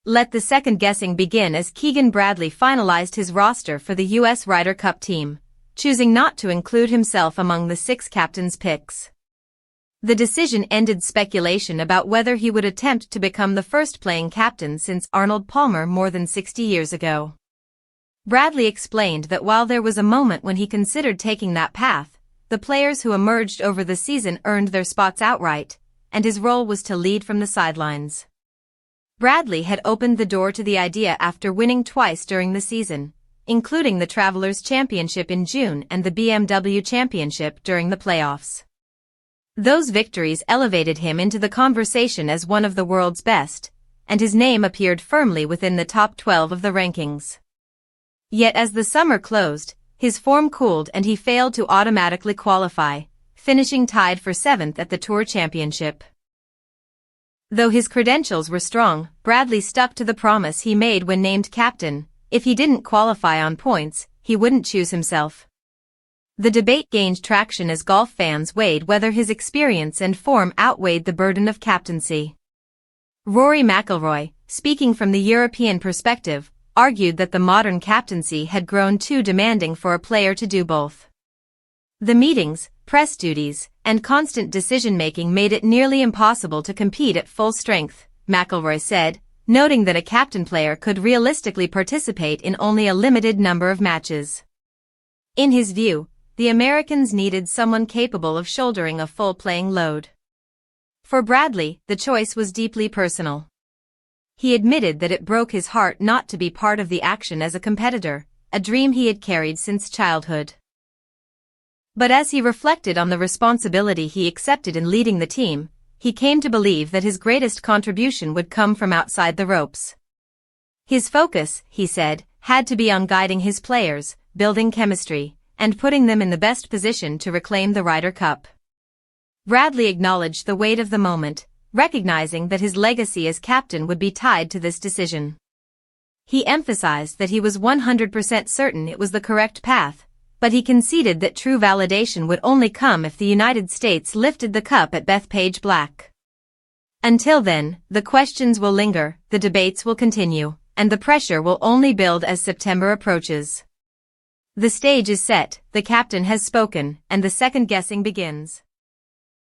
Let the second-guessing begin as Keegan Bradley finalized his roster for the U.S. Ryder Cup team, choosing not to include himself among the 6 captains' picks. The decision ended speculation about whether he would attempt to become the first playing captain since Arnold Palmer more than 60 years ago. Bradley explained that while there was a moment when he considered taking that path, the players who emerged over the season earned their spots outright, and his role was to lead from the sidelines. Bradley had opened the door to the idea after winning twice during the season, including the Travelers' Championship in June and the BMW Championship during the playoffs. Those victories elevated him into the conversation as one of the world's best, and his name appeared firmly within the top 12 of the rankings. Yet as the summer closed, his form cooled and he failed to automatically qualify, finishing tied for 7th at the Tour Championship. Though his credentials were strong, Bradley stuck to the promise he made when named captain: if he didn't qualify on points, he wouldn't choose himself. The debate gained traction as golf fans weighed whether his experience and form outweighed the burden of captaincy. Rory McIlroy, speaking from the European perspective, argued that the modern captaincy had grown too demanding for a player to do both. The meetings, press duties, and constant decision-making made it nearly impossible to compete at full strength, McIlroy said, noting that a captain player could realistically participate in only a limited number of matches. In his view, the Americans needed someone capable of shouldering a full playing load. For Bradley, the choice was deeply personal. He admitted that it broke his heart not to be part of the action as a competitor, a dream he had carried since childhood. But as he reflected on the responsibility he accepted in leading the team, he came to believe that his greatest contribution would come from outside the ropes. His focus, he said, had to be on guiding his players, building chemistry, and putting them in the best position to reclaim the Ryder Cup. Bradley acknowledged the weight of the moment, recognizing that his legacy as captain would be tied to this decision. He emphasized that he was 100% certain it was the correct path, but he conceded that true validation would only come if the United States lifted the cup at Bethpage Black. Until then, the questions will linger, the debates will continue, and the pressure will only build as September approaches. The stage is set, the captain has spoken, and the second guessing begins.